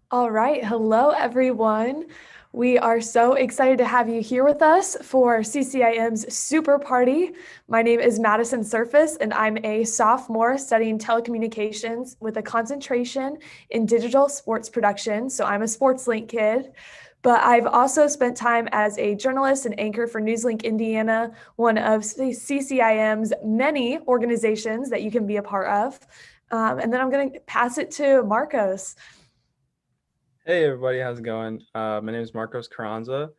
All right. Hello, everyone. We are so excited to have you here with us for CCIM's Super Party. My name is Madison Surface, and I'm a sophomore studying telecommunications with a concentration in digital sports production. So I'm a sports link kid. But I've also spent time as a journalist and anchor for NewsLink Indiana, one of CCIM's many organizations that you can be a part of. And then I'm going to pass it to Marcos. Hey everybody, how's it going? My name is Marcos Carranza.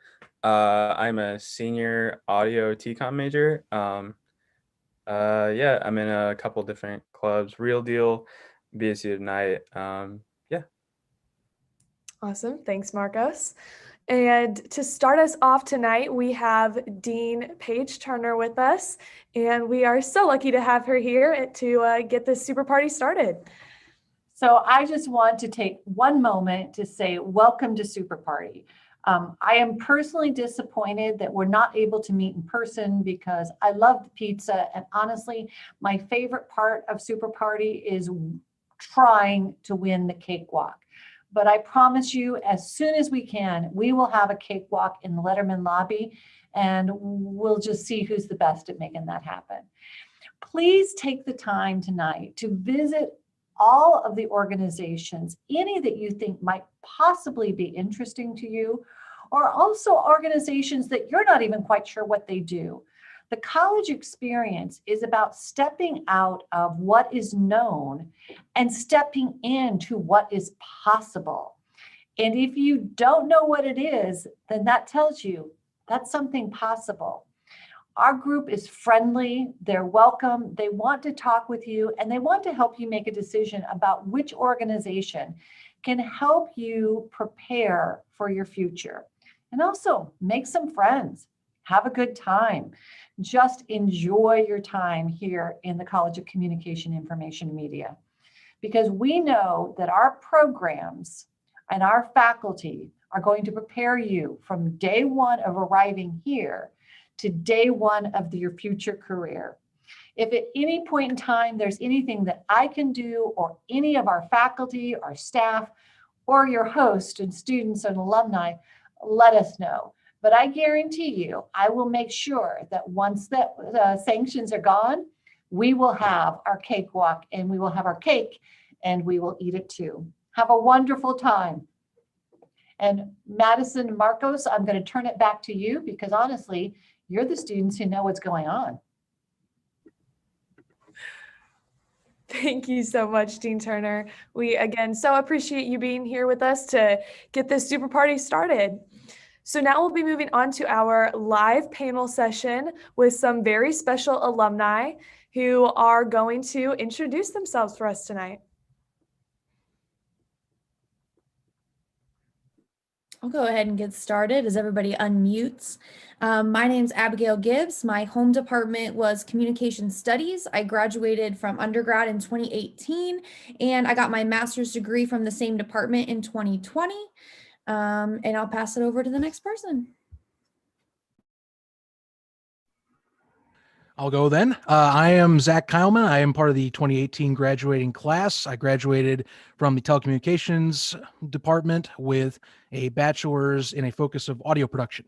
I'm a senior audio TCOM major. Yeah, I'm in a couple different clubs, Real Deal, BSU Tonight. Yeah. Awesome. Thanks, Marcos. And to start us off tonight, we have Dean Paige Turner with us, and we are so lucky to have her here to get this super party started. So I just want to take one moment to say welcome to Super Party. I am personally disappointed that we're not able to meet in person because I love the pizza. And honestly, my favorite part of Super Party is trying to win the cakewalk. But I promise you, as soon as we can, we will have a cakewalk in the Letterman lobby, and we'll just see who's the best at making that happen. Please take the time tonight to visit all of the organizations, any that you think might possibly be interesting to you, or also organizations that you're not even quite sure what they do. The college experience is about stepping out of what is known and stepping into what is possible. And if you don't know what it is, then that tells you that's something possible. Our group is friendly, they're welcome, they want to talk with you, and they want to help you make a decision about which organization can help you prepare for your future. And also make some friends, have a good time. Just enjoy your time here in the College of Communication, Information, and Media. Because we know that our programs and our faculty are going to prepare you from day one of arriving here to day one of your future career. If at any point in time there's anything that I can do, or any of our faculty, our staff, or your host and students and alumni, let us know. But I guarantee you, I will make sure that once the sanctions are gone, we will have our cakewalk, and we will have our cake, and we will eat it too. Have a wonderful time. And Madison and Marcos, I'm going to turn it back to you, because honestly, you're the students who know what's going on. Thank you so much, Dean Turner. We, again, so appreciate you being here with us to get this super party started. So now we'll be moving on to our live panel session with some very special alumni who are going to introduce themselves for us tonight. I'll go ahead and get started as everybody unmutes. My name's Abigail Gibbs. My home department was Communication Studies. I graduated from undergrad in 2018, and I got my master's degree from the same department in 2020. And I'll pass it over to the next person. I'll go then. I am Zach Kyleman. I am part of the 2018 graduating class. I graduated from the telecommunications department with a bachelor's in a focus of audio production.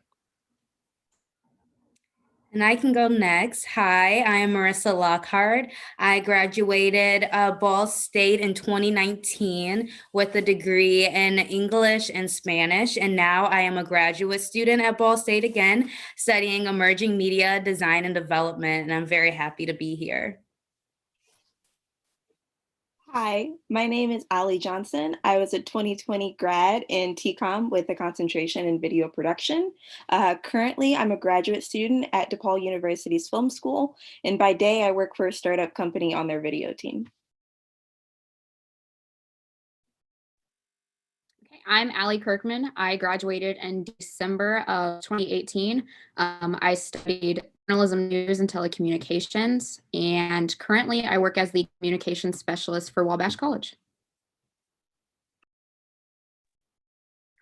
And I can go next. Hi, I am Marissa Lockhart. I graduated Ball State in 2019 with a degree in English and Spanish. And now I am a graduate student at Ball State again, studying emerging media design and development. And I'm very happy to be here. Hi, my name is Ali Johnson. I was a 2020 grad in TCOM with a concentration in video production. Currently, I'm a graduate student at DePaul University's Film School, and by day, I work for a startup company on their video team. I'm Allie Kirkman. I graduated in December of 2018. I studied journalism, news, and telecommunications, and currently I work as the communications specialist for Wabash College.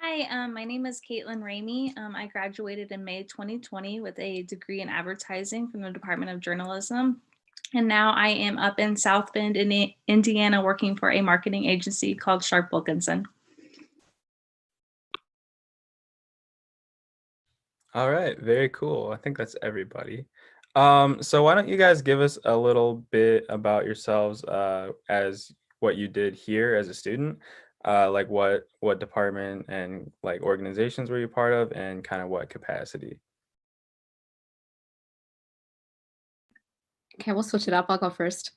Hi, my name is Caitlin Ramey. I graduated in May 2020 with a degree in advertising from the Department of Journalism. And now I am up in South Bend, Indiana, working for a marketing agency called Sharp Wilkinson. All right, very cool. I think that's everybody. So why don't you guys give us a little bit about yourselves as what you did here as a student, like what department and like organizations were you part of, and kind of what capacity? Okay, we'll switch it up. I'll go first.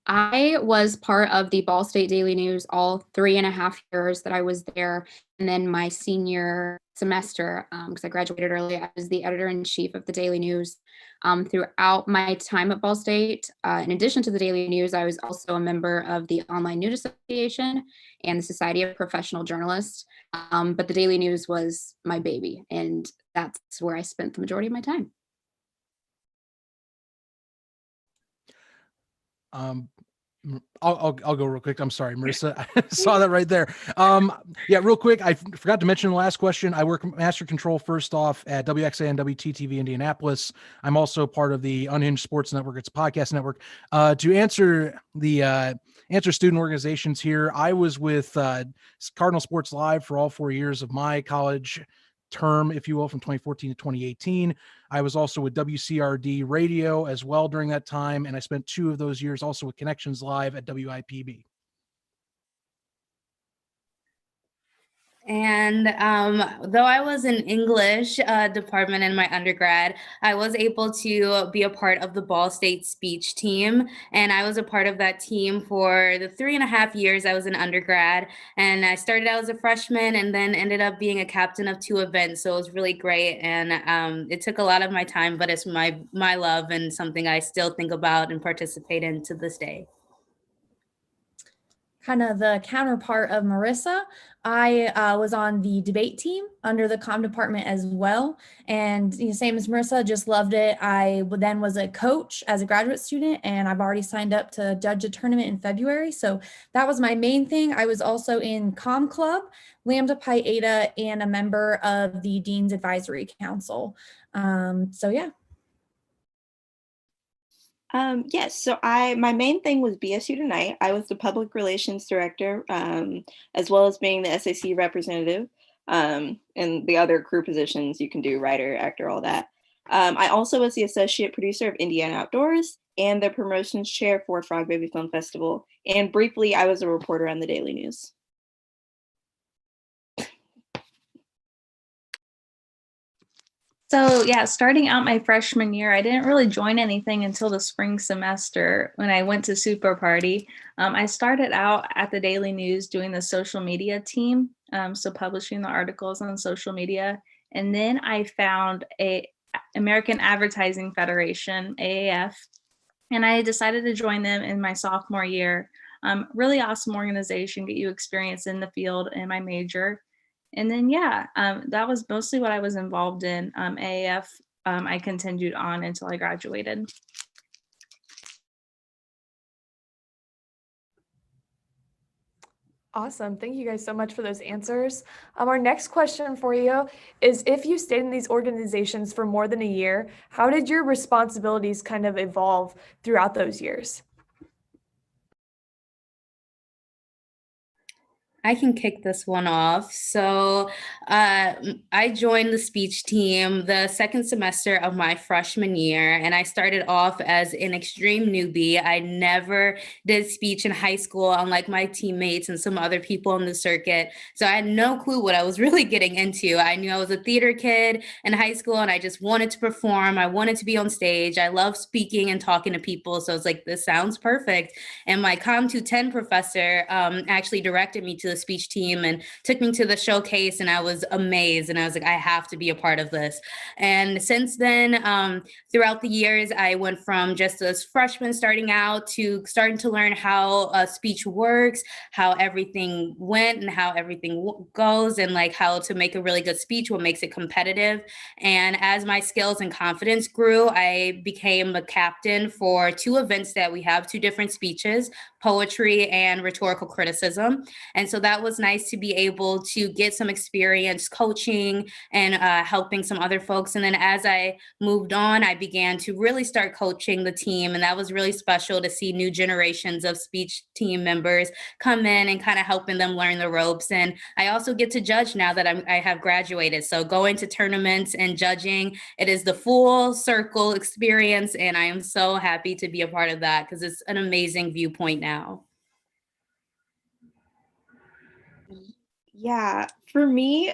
I was part of the Ball State Daily News all 3.5 years that I was there. And then my senior semester, because I graduated early, I was the editor-in-chief of the Daily News. Throughout my time at Ball State, in addition to the Daily News, I was also a member of the Online News Association and the Society of Professional Journalists. But the Daily News was my baby, and that's where I spent the majority of my time. I'll go real quick. I'm sorry, Marissa. I saw that right there. Yeah, real quick. I forgot to mention the last question. I work master control first off at WXA and WTTV Indianapolis. I'm also part of the Unhinged Sports Network. It's a podcast network. To answer student organizations here, I was with Cardinal Sports Live for all 4 years of my college term, if you will, from 2014 to 2018. I was also with WCRD radio as well during that time, and I spent 2 of those years also with Connections Live at WIPB. And though I was in English department in my undergrad, I was able to be a part of the Ball State speech team. And I was a part of that team for the 3.5 years I was in undergrad. And I started out as a freshman and then ended up being a captain of 2 events. So it was really great. And it took a lot of my time, but it's my love and something I still think about and participate in to this day. Kind of the counterpart of Marissa, I was on the debate team under the comm department as well. And same as Marissa, just loved it. I then was a coach as a graduate student, and I've already signed up to judge a tournament in February. So that was my main thing. I was also in Comm Club, Lambda Pi Eta, and a member of the Dean's Advisory Council. So yeah. Yes, so my main thing was be a student night. I was the public relations director, as well as being the SAC representative, and the other crew positions you can do, writer, actor, all that. I also was the associate producer of Indiana Outdoors and the promotions chair for Frog Baby Film Festival. And briefly, I was a reporter on the Daily News. So yeah, starting out my freshman year, I didn't really join anything until the spring semester when I went to SuperParty. I started out at the Daily News doing the social media team, so publishing the articles on social media. And then I found a American Advertising Federation, AAF, and I decided to join them in my sophomore year. Really awesome organization, get you experience in the field in my major. And then, yeah, that was mostly what I was involved in. AAF, I continued on until I graduated. Awesome. Thank you guys so much for those answers. Our next question for you is, if you stayed in these organizations for more than a year, how did your responsibilities kind of evolve throughout those years? I can kick this one off. So I joined the speech team the second semester of my freshman year, and I started off as an extreme newbie. I never did speech in high school, unlike my teammates and some other people in the circuit. So I had no clue what I was really getting into. I knew I was a theater kid in high school, and I just wanted to perform. I wanted to be on stage. I love speaking and talking to people. So I was like, this sounds perfect. And my Com 210 professor actually directed me to the speech team and took me to the showcase, and I was amazed, and I was like, I have to be a part of this. And since then, throughout the years, I went from just a freshman starting out to starting to learn how speech works, how everything went and how everything goes, and like how to make a really good speech, what makes it competitive. And as my skills and confidence grew, I became a captain for 2 events that we have, 2 different speeches, poetry and rhetorical criticism. And so So that was nice to be able to get some experience coaching and helping some other folks. And then as I moved on, I began to really start coaching the team. And that was really special to see new generations of speech team members come in and kind of helping them learn the ropes. And I also get to judge now that I have graduated. So going to tournaments and judging, it is the full circle experience. And I am so happy to be a part of that because it's an amazing viewpoint now. Yeah, for me,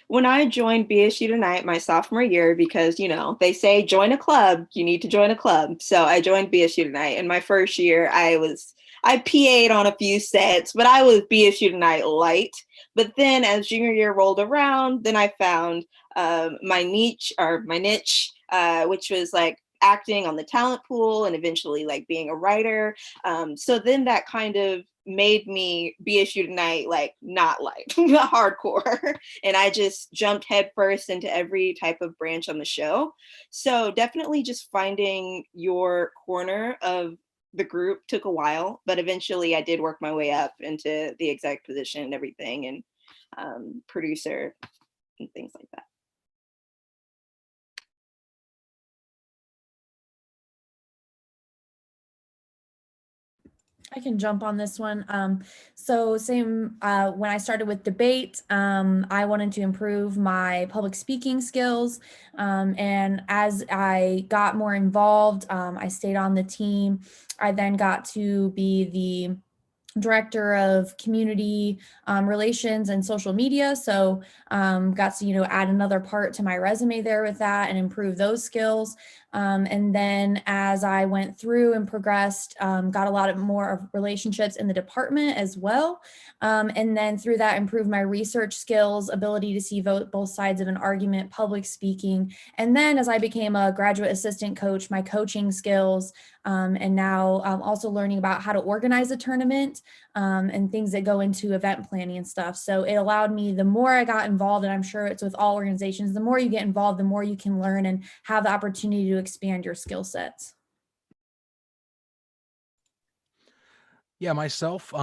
when I joined BSU Tonight my sophomore year, because, you know, they say join a club, you need to join a club. So I joined BSU Tonight. And my first year, I PA'd on a few sets, but I was BSU Tonight light. But then as junior year rolled around, then I found my niche, which was like acting on the talent pool and eventually like being a writer. So then that kind of made me BSU Tonight like not like hardcore, and I just jumped headfirst into every type of branch on the show. So definitely just finding your corner of the group took a while, but eventually I did work my way up into the exec position and everything, and producer and things like that. I can jump on this one. So same, when I started with debate, I wanted to improve my public speaking skills. And as I got more involved, I stayed on the team. I then got to be the director of community relations and social media. So got to, add another part to my resume there with that and improve those skills. And then as I went through and progressed, got a lot of more of relationships in the department as well. And then through that, improved my research skills, ability to see both sides of an argument, public speaking. And then as I became a graduate assistant coach, my coaching skills, and now also learning about how to organize a tournament and things that go into event planning and stuff. So it allowed me, the more I got involved, and I'm sure it's with all organizations, the more you get involved, the more you can learn and have the opportunity to expand your skill sets. Yeah, myself,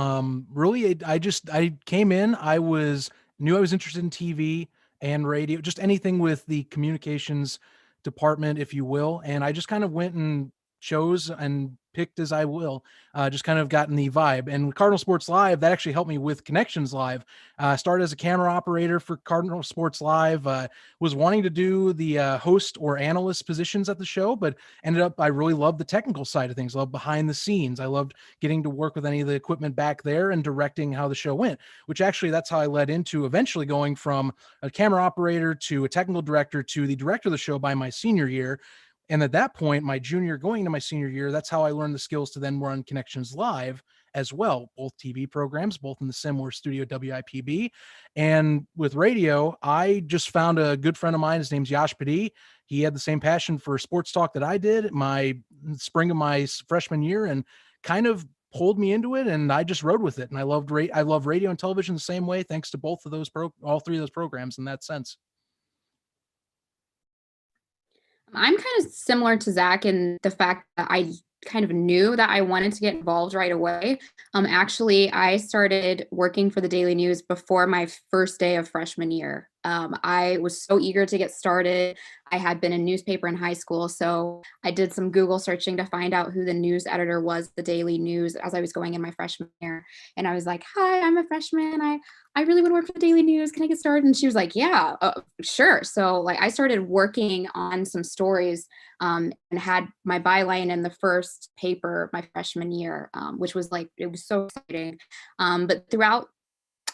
really, I came in, knew I was interested in TV and radio, just anything with the communications department, if you will. And I just kind of went and chose and picked as I will, just kind of gotten the vibe. And with Cardinal Sports Live, that actually helped me with Connections Live. Started as a camera operator for Cardinal Sports Live, was wanting to do the host or analyst positions at the show, but ended up, I really loved the technical side of things, loved behind the scenes. I loved getting to work with any of the equipment back there and directing how the show went, which actually that's how I led into eventually going from a camera operator to a technical director to the director of the show by my senior year. And at that point, my junior going into my senior year, that's how I learned the skills to then run Connections Live as well, both TV programs, both in the sim or studio WIPB. And with radio, I just found a good friend of mine. His name's Yash Padi. He had the same passion for sports talk that I did my spring of my freshman year and kind of pulled me into it. And I just rode with it. And I love radio and television the same way, thanks to both of those, all three of those programs in that sense. I'm kind of similar to Zach in the fact that I kind of knew that I wanted to get involved right away. Actually, I started working for the Daily News before my first day of freshman year. I was so eager to get started. I had been in newspaper in high school, so I did some Google searching to find out who the news editor was, the Daily News, as I was going in my freshman year. And I was like, "Hi, I'm a freshman. I really want to work for the Daily News. Can I get started?" And she was like, "Yeah, sure." So like I started working on some stories and had my byline in the first paper my freshman year, which was like, it was so exciting. But throughout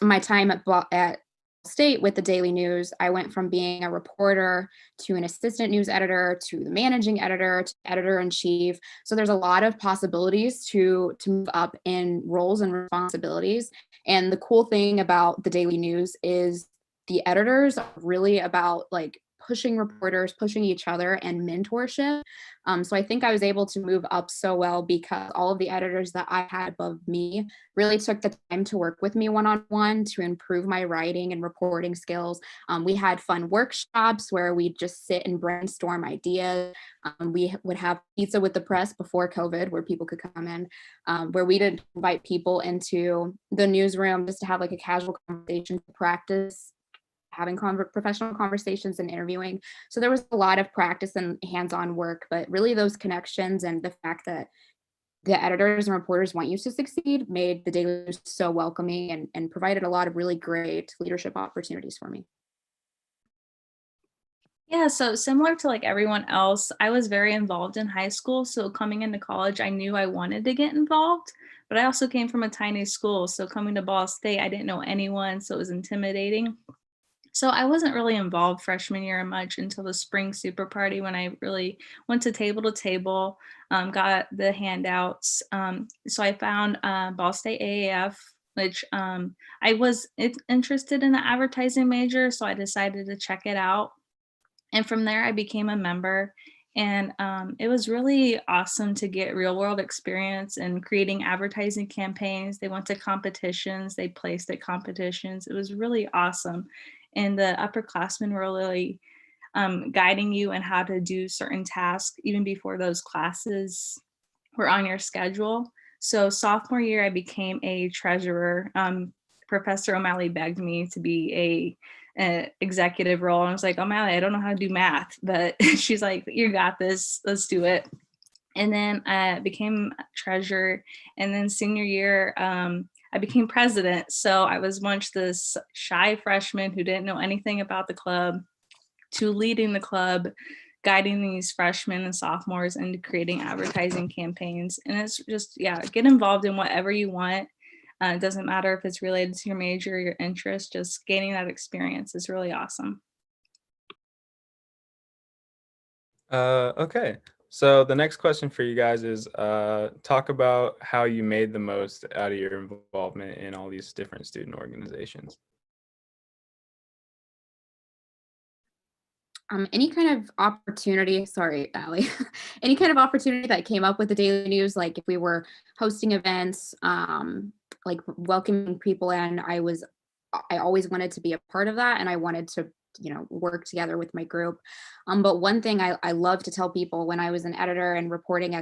my time at State with the Daily News, I went from being a reporter to an assistant news editor to the managing editor to editor-in-chief. So there's a lot of possibilities to move up in roles and responsibilities. And the cool thing about the Daily News is the editors are really about like pushing reporters, pushing each other, and mentorship. So I think I was able to move up so well because all of the editors that I had above me really took the time to work with me one-on-one to improve my writing and reporting skills. We had fun workshops where we'd just sit and brainstorm ideas. We would have pizza with the press before COVID where people could come in, where we'd invite people into the newsroom just to have like a casual conversation to practice having professional conversations and interviewing. So there was a lot of practice and hands-on work, but really those connections and the fact that the editors and reporters want you to succeed made the Daily News so welcoming and provided a lot of really great leadership opportunities for me. Yeah, so similar to like everyone else, I was very involved in high school. So coming into college, I knew I wanted to get involved, but I also came from a tiny school. So coming to Ball State, I didn't know anyone, so it was intimidating. So I wasn't really involved freshman year much until the spring super party when I really went to table, got the handouts. So I found Ball State AAF, which I was interested in the advertising major, so I decided to check it out. And from there, I became a member. And it was really awesome to get real world experience in creating advertising campaigns. They went to competitions, they placed at competitions. It was really awesome. And the upperclassmen were really guiding you in how to do certain tasks even before those classes were on your schedule. So sophomore year, I became a treasurer. Professor O'Malley begged me to be an executive role. And I was like, O'Malley, I don't know how to do math, but she's like, you got this, let's do it. And then I became treasurer. And then senior year, I became president. So I was once this shy freshman who didn't know anything about the club to leading the club, guiding these freshmen and sophomores into creating advertising campaigns. And it's just, yeah, get involved in whatever you want. It doesn't matter if it's related to your major, your interest, just gaining that experience is really awesome. Okay. So the next question for you guys is talk about how you made the most out of your involvement in all these different student organizations. Any kind of opportunity, sorry, Allie, any kind of opportunity that came up with the Daily News, like if we were hosting events, like welcoming people in, I always wanted to be a part of that, and I wanted to, work together with my group. But one thing I love to tell people when I was an editor and reporting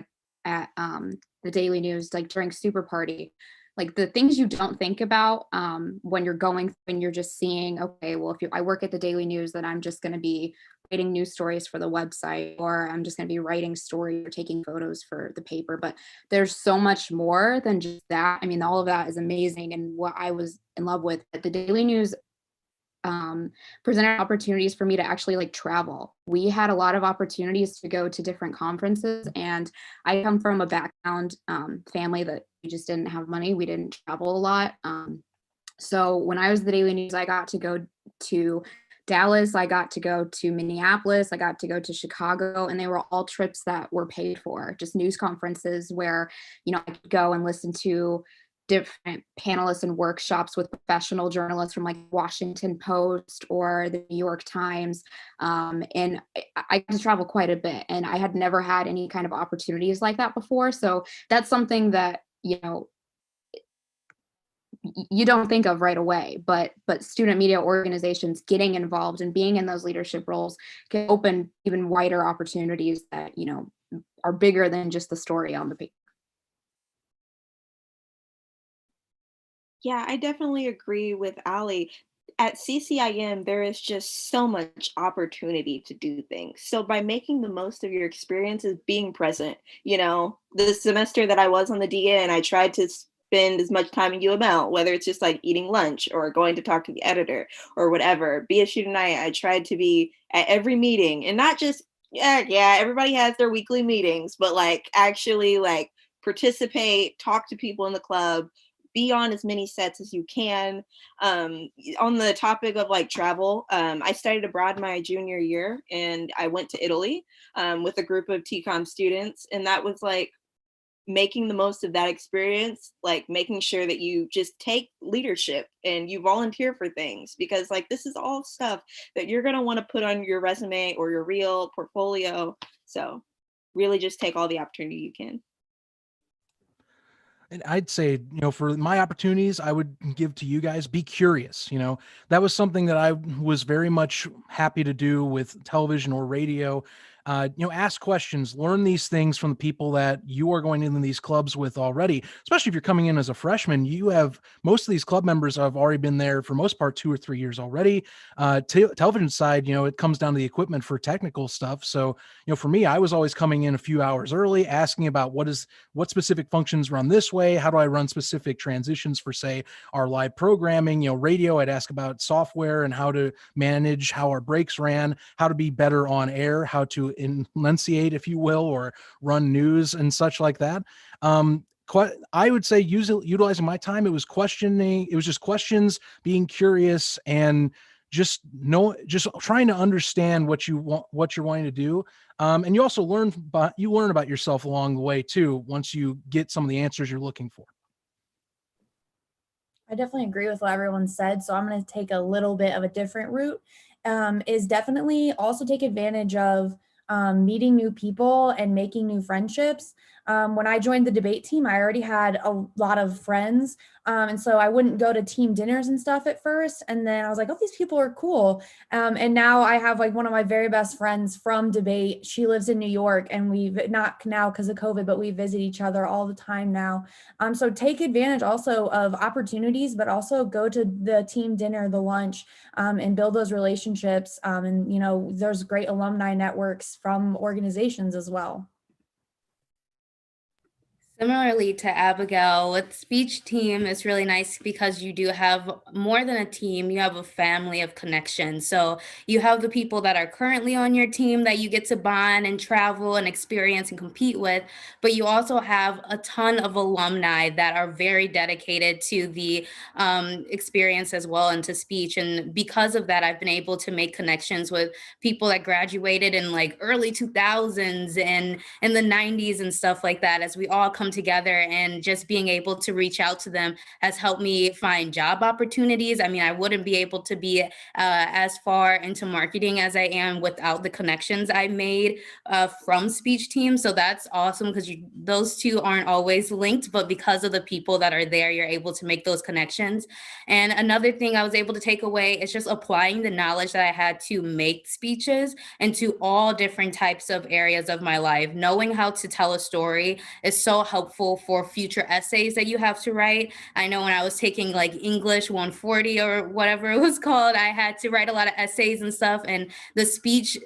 at the Daily News, like during SuperParty, like the things you don't think about when you're just seeing, okay, well, if I work at the Daily News, then I'm just going to be writing news stories for the website, or I'm just going to be writing stories or taking photos for the paper. But there's so much more than just that. I mean, all of that is amazing and what I was in love with. But the Daily News presented opportunities for me to actually like travel. We had a lot of opportunities to go to different conferences, and I come from a background family that we just didn't have money. We didn't travel a lot. So when I was at the Daily News, I got to go to Dallas, I got to go to Minneapolis, I got to go to Chicago, and they were all trips that were paid for, just news conferences where, I could go and listen to different panelists and workshops with professional journalists from like Washington Post or the New York Times. And I got to travel quite a bit, and I had never had any kind of opportunities like that before. So that's something that, you don't think of right away, but student media organizations getting involved and being in those leadership roles can open even wider opportunities that, are bigger than just the story on the paper. Yeah, I definitely agree with Allie. At CCIM, there is just so much opportunity to do things. So by making the most of your experiences, being present, the semester that I was on the DN, I tried to spend as much time in UML, whether it's just like eating lunch or going to talk to the editor or whatever. BSU Tonight, I tried to be at every meeting, and not just, yeah, everybody has their weekly meetings, but like actually like participate, talk to people in the club, be on as many sets as you can. On the topic of like travel, I studied abroad my junior year, and I went to Italy with a group of TCOM students, and that was like making the most of that experience, like making sure that you just take leadership and you volunteer for things, because like this is all stuff that you're going to want to put on your resume or your real portfolio. So really just take all the opportunity you can. And I'd say, for my opportunities, I would give to you guys, be curious. That was something that I was very much happy to do with television or radio. Ask questions, learn these things from the people that you are going in these clubs with already, especially if you're coming in as a freshman. Most of these club members have already been there for most part 2 or 3 years already. Television side, it comes down to the equipment for technical stuff. So, for me, I was always coming in a few hours early, asking about what specific functions run this way. How do I run specific transitions for, say, our live programming? Radio, I'd ask about software and how to manage how our breaks ran, how to be better on air, how to enunciate, if you will, or run news and such like that. I would say utilizing my time, it was questioning. It was just questions, being curious, and just trying to understand what you're wanting to do. And you also learn about yourself along the way too, once you get some of the answers you're looking for. I definitely agree with what everyone said. So I'm going to take a little bit of a different route, is definitely also take advantage of meeting new people and making new friendships. When I joined the debate team, I already had a lot of friends. And so I wouldn't go to team dinners and stuff at first. And then I was like, oh, these people are cool. And now I have like one of my very best friends from debate. She lives in New York, and we've not now because of COVID, but we visit each other all the time now. So take advantage also of opportunities, but also go to the team dinner, the lunch, and build those relationships. And there's great alumni networks from organizations as well. Similarly to Abigail, with speech team, it's really nice because you do have more than a team. You have a family of connections. So you have the people that are currently on your team that you get to bond and travel and experience and compete with, but you also have a ton of alumni that are very dedicated to the experience as well and to speech. And because of that, I've been able to make connections with people that graduated in like early 2000s and in the 90s and stuff like that, as we all come together, and just being able to reach out to them has helped me find job opportunities. I mean, I wouldn't be able to be as far into marketing as I am without the connections I made from speech teams. So that's awesome, because those two aren't always linked, but because of the people that are there, you're able to make those connections. And another thing I was able to take away is just applying the knowledge that I had to make speeches into all different types of areas of my life. Knowing how to tell a story is so helpful for future essays that you have to write. I know when I was taking like English 140 or whatever it was called, I had to write a lot of essays and stuff. And the speech,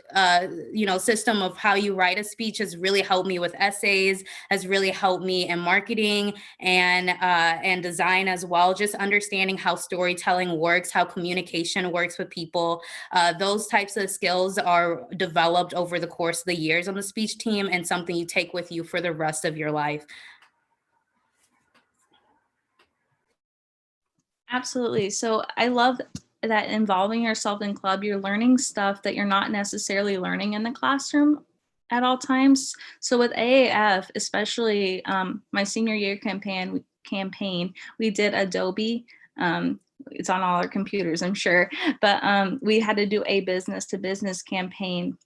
system of how you write a speech has really helped me with essays, has really helped me in marketing and design as well. Just understanding how storytelling works, how communication works with people. Those types of skills are developed over the course of the years on the speech team, and something you take with you for the rest of your life. Absolutely. So I love that involving yourself in club, you're learning stuff that you're not necessarily learning in the classroom at all times. So with AAF, especially my senior year campaign, we did Adobe. It's on all our computers, I'm sure, but we had to do a business to business campaign.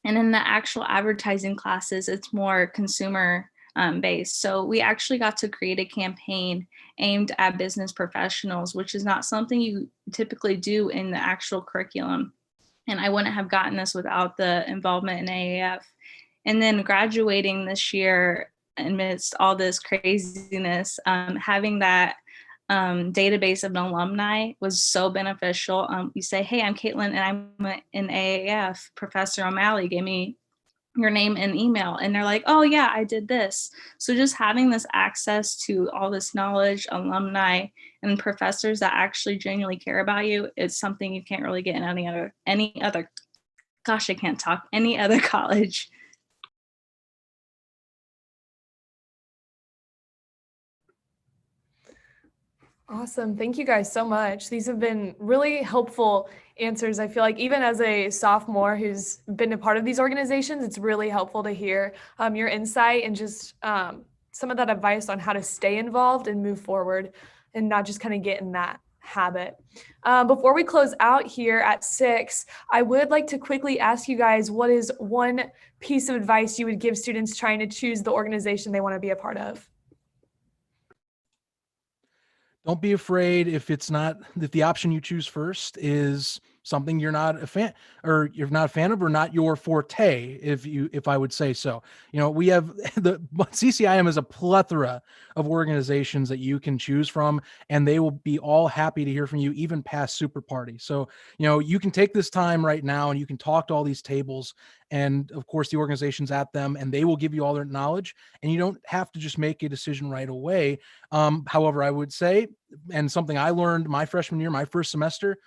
And in the actual advertising classes, it's more consumer based. So we actually got to create a campaign aimed at business professionals, which is not something you typically do in the actual curriculum. And I wouldn't have gotten this without the involvement in AAF. And then graduating this year amidst all this craziness, having that database of an alumni was so beneficial. You say, hey, I'm Caitlin and I'm in AAF. Professor O'Malley gave me your name and email, and they're like, oh yeah, I did this. So just having this access to all this knowledge, alumni, and professors that actually genuinely care about you is something you can't really get in any other college. Awesome. Thank you guys so much. These have been really helpful answers. I feel like even as a sophomore who's been a part of these organizations, it's really helpful to hear your insight and just some of that advice on how to stay involved and move forward and not just kind of get in that habit. Before we close out here at 6, I would like to quickly ask you guys, what is one piece of advice you would give students trying to choose the organization they want to be a part of? Don't be afraid if the option you choose first is something you're not a fan of or not your forte, if I would say so. We have the CCIM is a plethora of organizations that you can choose from, and they will be all happy to hear from you, even past SuperParty. So, you can take this time right now and you can talk to all these tables and of course the organizations at them, and they will give you all their knowledge, and you don't have to just make a decision right away. However, I would say, and something I learned my freshman year, my first semester,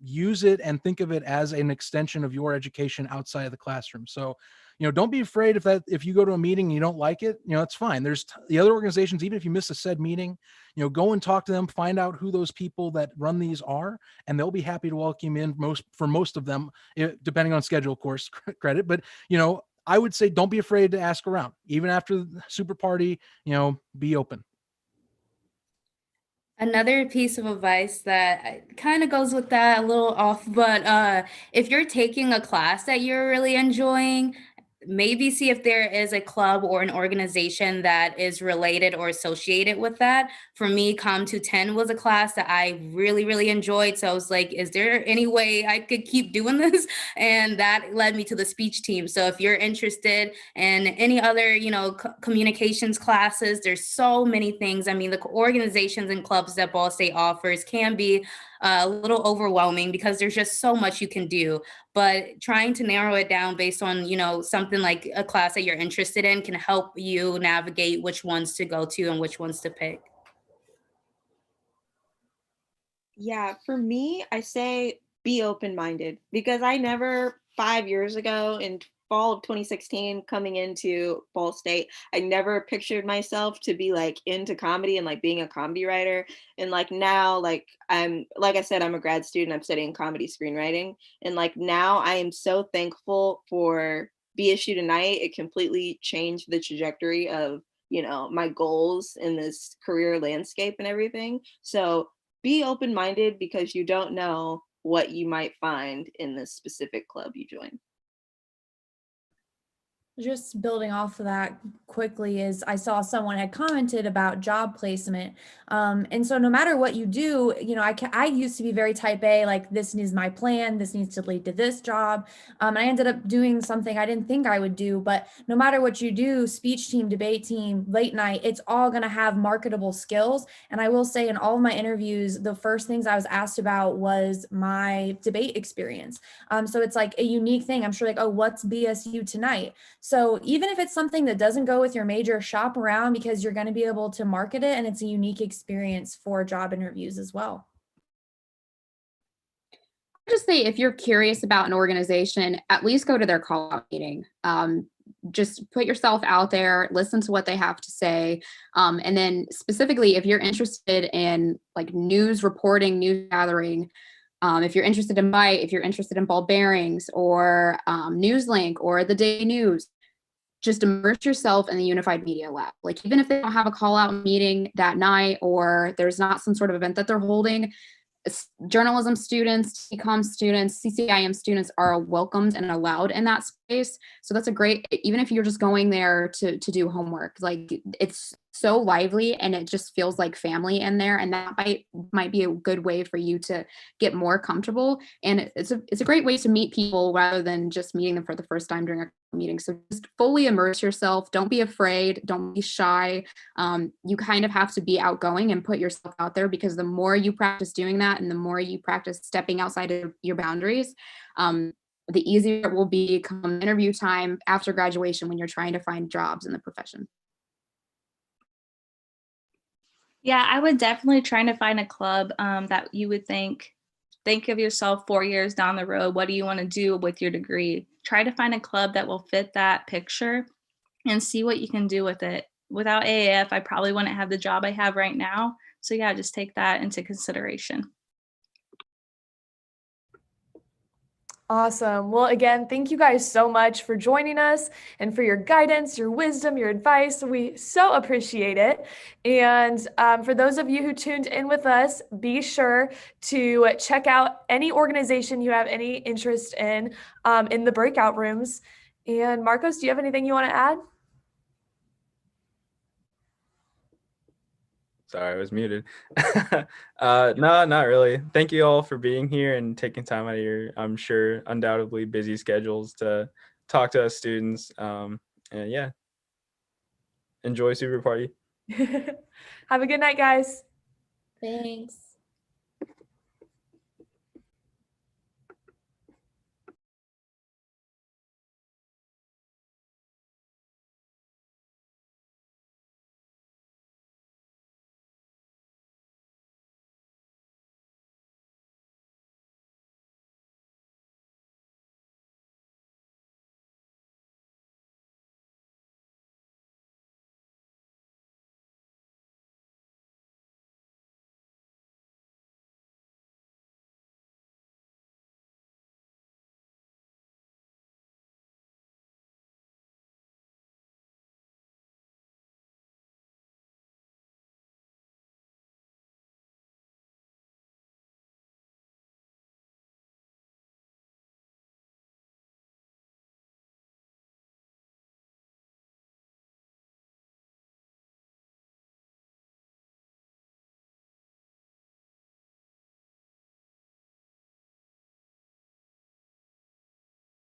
use it and think of it as an extension of your education outside of the classroom. So, don't be afraid if you go to a meeting and you don't like it, it's fine. There's the other organizations, even if you miss a said meeting, go and talk to them, find out who those people that run these are, and they'll be happy to welcome you in for most of them, depending on schedule, of course, credit. But, I would say don't be afraid to ask around. Even after the SuperParty, be open. Another piece of advice that kind of goes with that, a little off, but if you're taking a class that you're really enjoying, maybe see if there is a club or an organization that is related or associated with that. For me, Com 210 was a class that I really, really enjoyed. So I was like, is there any way I could keep doing this? And that led me to the speech team. So if you're interested in any other, communications classes, there's so many things. I mean, the organizations and clubs that Ball State offers can be a little overwhelming because there's just so much you can do. But trying to narrow it down based on, something like a class that you're interested in can help you navigate which ones to go to and which ones to pick. Yeah, for me, I say be open-minded, because I never 5 years ago in fall of 2016 coming into Ball State, I never pictured myself to be like into comedy and like being a comedy writer. And like now, like I said, I'm a grad student, I'm studying comedy screenwriting. And like now I am so thankful for BSU Tonight. It completely changed the trajectory of, my goals in this career landscape and everything. So be open-minded, because you don't know what you might find in this specific club you join. Just building off of that quickly, is I saw someone had commented about job placement. And so no matter what you do, I used to be very type A, like this is my plan, this needs to lead to this job. And I ended up doing something I didn't think I would do, but no matter what you do, speech team, debate team, late night, it's all going to have marketable skills. And I will say in all of my interviews, the first things I was asked about was my debate experience. So it's like a unique thing. I'm sure like, oh, what's BSU Tonight? So even if it's something that doesn't go with your major, shop around, because you're going to be able to market it, and it's a unique experience for job interviews as well. Just say if you're curious about an organization, at least go to their call-out meeting. Just put yourself out there, listen to what they have to say. And then specifically, if you're interested in like news reporting, news gathering, if you're interested in Byte, if you're interested in Ball Bearings or Newslink or the Day News, just immerse yourself in the Unified Media Lab. Like even if they don't have a call out meeting that night, or there's not some sort of event that they're holding, journalism students, TCOM students, CCIM students are welcomed and allowed in that space. So that's a great, even if you're just going there to do homework, like it's so lively and it just feels like family in there. And that might be a good way for you to get more comfortable. And it's a great way to meet people rather than just meeting them for the first time during a meeting. So just fully immerse yourself. Don't be afraid. Don't be shy. You kind of have to be outgoing and put yourself out there, because the more you practice doing that and the more you practice stepping outside of your boundaries, the easier it will be come interview time after graduation when you're trying to find jobs in the profession. Yeah, I would definitely try to find a club that you would think of yourself 4 years down the road. What do you want to do with your degree? Try to find a club that will fit that picture and see what you can do with it. Without AAF, I probably wouldn't have the job I have right now. So yeah, just take that into consideration. Awesome. Well, again, thank you guys so much for joining us and for your guidance, your wisdom, your advice. We so appreciate it. And for those of you who tuned in with us, be sure to check out any organization you have any interest in the breakout rooms. And Marcos, do you have anything you want to add? Sorry, I was muted. No, not really. Thank you all for being here and taking time out of your, I'm sure, undoubtedly busy schedules to talk to us students. And yeah, enjoy Super Party. Have a good night, guys. Thanks.